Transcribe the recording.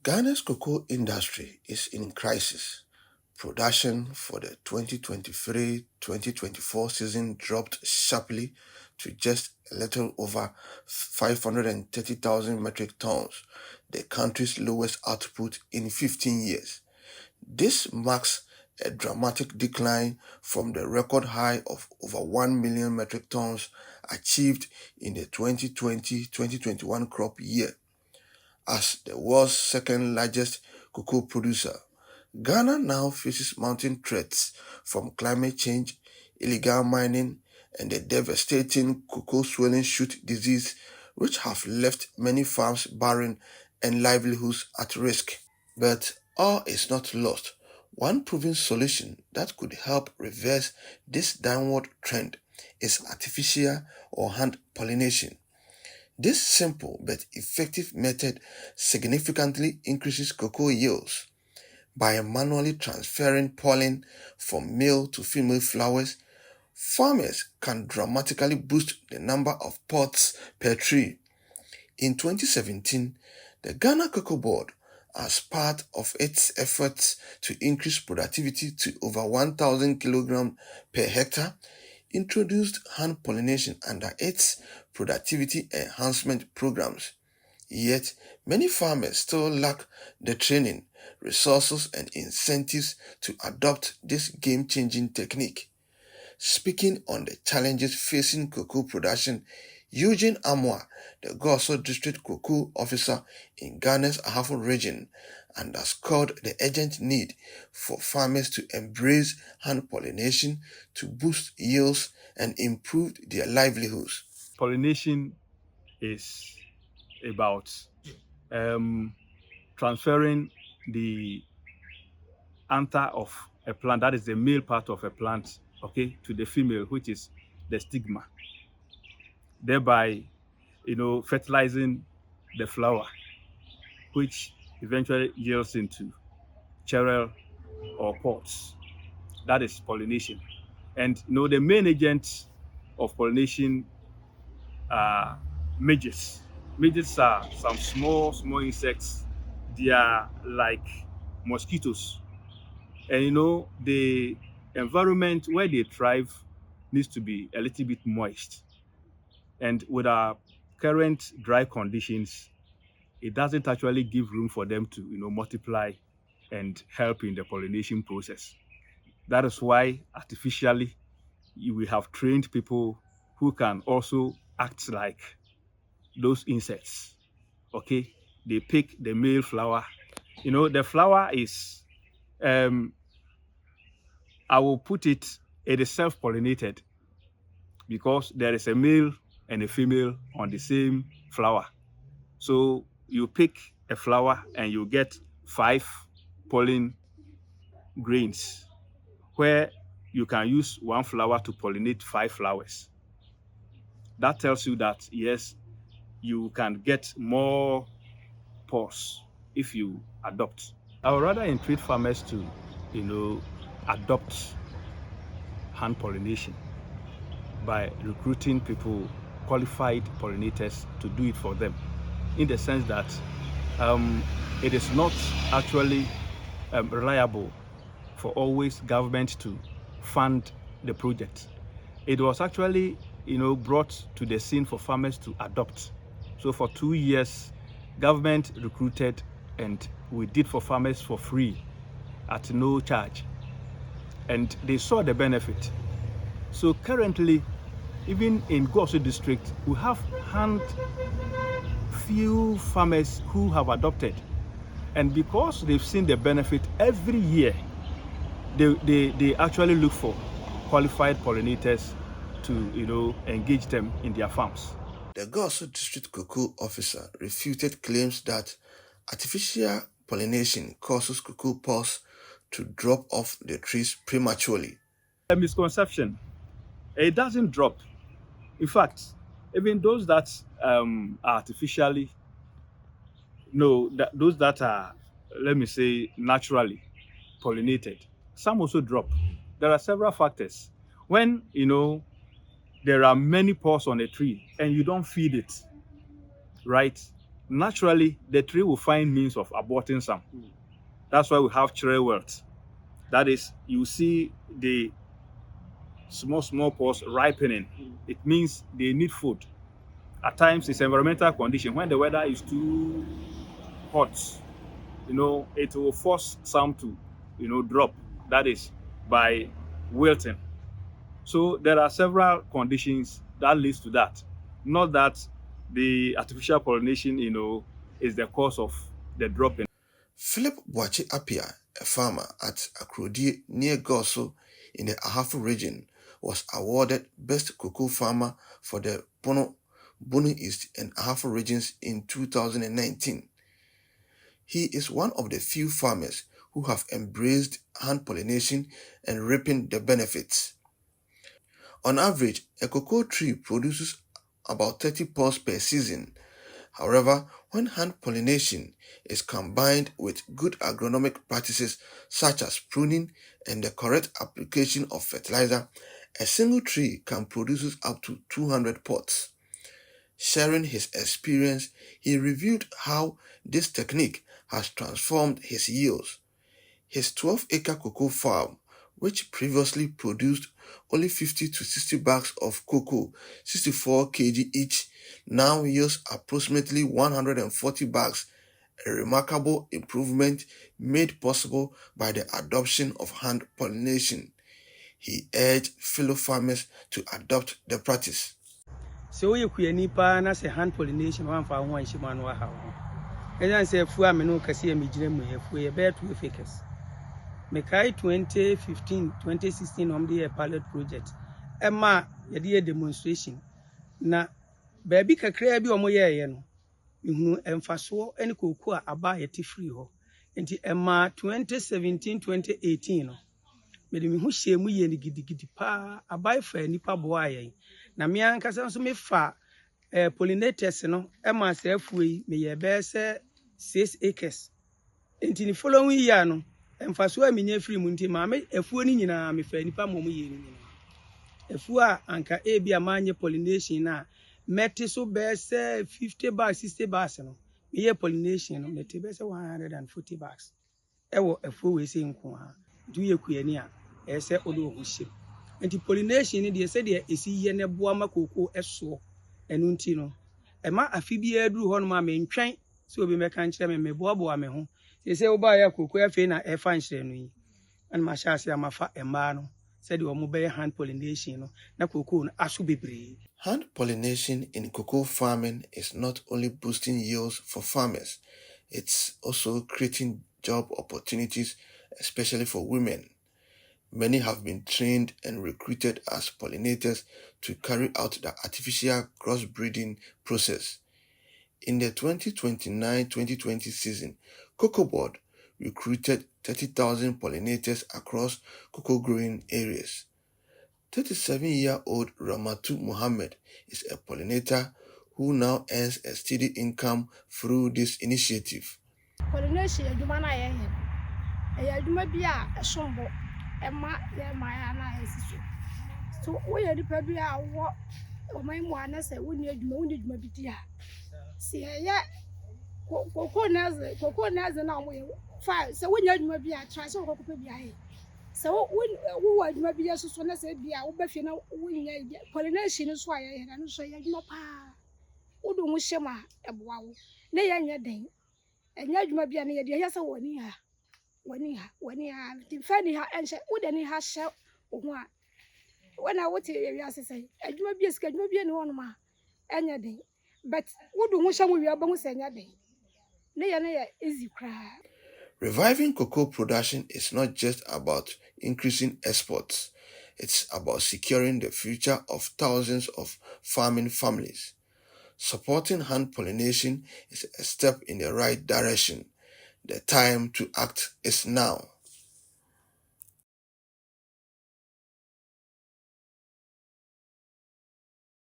Ghana's cocoa industry is in crisis. Production for the 2023-2024 season dropped sharply to just a little over 530,000 metric tons, the country's lowest output in 15 years. This marks a dramatic decline from the record high of over 1 million metric tons achieved in the 2020-2021 crop year. As the world's second largest cocoa producer, Ghana now faces mounting threats from climate change, illegal mining, and the devastating cocoa swelling shoot disease, which have left many farms barren and livelihoods at risk. But all is not lost. One proven solution that could help reverse this downward trend is artificial or hand pollination. This simple but effective method significantly increases cocoa yields. By manually transferring pollen from male to female flowers, farmers can dramatically boost the number of pods per tree. In 2017, the Ghana Cocoa Board, as part of its efforts to increase productivity to over 1,000 kilograms per hectare, introduced hand pollination under its productivity enhancement programs. Yet, many farmers still lack the training, resources, and incentives to adopt this game changing technique. Speaking on the challenges facing cocoa production, Eugene Amwa, the Goso District Cocoa Officer in Ghana's Ahafo Region, underscored the urgent need for farmers to embrace hand pollination to boost yields and improve their livelihoods. Pollination is about transferring the anther of a plant, that is the male part of a plant, okay, to the female, which is the stigma, thereby, fertilizing the flower, which eventually yields into cheryl or pods. That is pollination. And the main agents of pollination are midges. Midges are some small insects. They are like mosquitoes. And the environment where they thrive needs to be a little bit moist. And with our current dry conditions, it doesn't actually give room for them to, multiply and help in the pollination process. That is why artificially we have trained people who can also act like those insects. Okay, they pick the male flower. The flower is, I will put it, it is self-pollinated because there is a male and a female on the same flower. So you pick a flower and you get 5 pollen grains, where you can use one flower to pollinate 5 flowers. That tells you that yes, you can get more pores if you adopt. I would rather entreat farmers to, adopt hand pollination by recruiting people, qualified pollinators, to do it for them, in the sense that it is not actually reliable for always government to fund the project. It was actually, brought to the scene for farmers to adopt. So for 2 years, government recruited and we did for farmers for free at no charge. And they saw the benefit. So currently, even in Goso district, we have few farmers who have adopted. And because they've seen the benefit every year, they actually look for qualified pollinators to engage them in their farms. The Goso District Cocoa Officer refuted claims that artificial pollination causes cocoa pods to drop off the trees prematurely. A misconception. It doesn't drop. In fact, even those that are artificially, no, those that are, let me say, naturally pollinated, some also drop. There are several factors. When, there are many pores on a tree and you don't feed it, right? naturally the tree will find means of aborting some. That's why we have tree wealth. That is, you see the small pods ripening. It means they need food. At times, it's environmental condition. When the weather is too hot, it will force some to, drop. That is by wilting. So there are several conditions that leads to that. Not that the artificial pollination, is the cause of the dropping. Philip Boache Apia, a farmer at Akrodi near Goso in the Ahafo region, was awarded Best Cocoa Farmer for the Bono East and Ahafo regions in 2019. He is one of the few farmers who have embraced hand pollination and reaping the benefits. On average, a cocoa tree produces about 30 pods per season. However, when hand pollination is combined with good agronomic practices such as pruning and the correct application of fertilizer, a single tree can produce up to 200 pods. Sharing his experience, he reviewed how this technique has transformed his yields. His 12-acre cocoa farm, which previously produced only 50 to 60 bags of cocoa, 64 kg each, now yields approximately 140 bags, a remarkable improvement made possible by the adoption of hand pollination. He urged fellow farmers to adopt the practice. So you nipa na say hand pollination one for one shima no ha ho. Edan say fu a me no kase e me gire mu e fu e be 2 acres. Me kai 2015 2016 dey a pilot project. Emma ye dey demonstration na baabi kakra bi omo ye no. Ihunu emfaso ene koku a aba ye ti free ho. Enti emma 2017 2018 no. Me de me hu hye mu ye ni gidigidi pa abai fa nipa bo ayen. Na me ankasa nso me fa pollinators no ema se afuei me ye be se 6 acres. Enti ni following year no emfaso a menya free mu nti ma me afuo ni nyina me fa nipa mo ye ni nyina. Afuo a anka e bia manye pollination na meti so be se 50 bags 60 bags no me ye pollination no meti be se 140 bags. Ewo afuo we se nko ha. Du ye kuani a ese odo ho hye. Enti pollination ni de se de esi ye ne boa makoko eso enu nti no ema afi bia duru ho no ma me ntwen se obi meka nkyere me meboaboa me ho se wo ba ya koko afi na e fa nkyere no yi an ma sha ase amafa ema no se de omo be hand pollination no na koko no aso bebre. Hand pollination in cocoa farming is not only boosting yields for farmers, it's also creating job opportunities, especially for women. Many have been trained and recruited as pollinators to carry out the artificial crossbreeding process. In the 2019-2020 season, Cocoa Board recruited 30,000 pollinators across cocoa growing areas. 37-year-old Ramatu Mohammed is a pollinator who now earns a steady income through this initiative. Pollination adwuma na ye he. Adwuma bi a esombo ema ye maya na esiso. So we ye nipa bi a wo omanmu anase woni adwuma bi dia. Si ye koko naze na wo fa se wonya adwuma bi a tra se wo kokopa bi a he. Se wo adwuma bi yeso so na se bi a wo ba fie na wonya pollination so a ye na no so ye adwuma pa. Wo do mu hyema eboa wo. Na ye nya den. Enya adwuma bia na ye de yesa woni ha tifani ha enche wo de ni ha hye wo a wona wo te wi asese adwuma bia sika adwuma bia ne wono ma enya den but wo do hu hye mo wi aba hu se enya den na ye easy kra. Reviving cocoa production is not just about increasing exports, it's about securing the future of thousands of farming families. Supporting hand pollination is a step in the right direction. The time to act is now.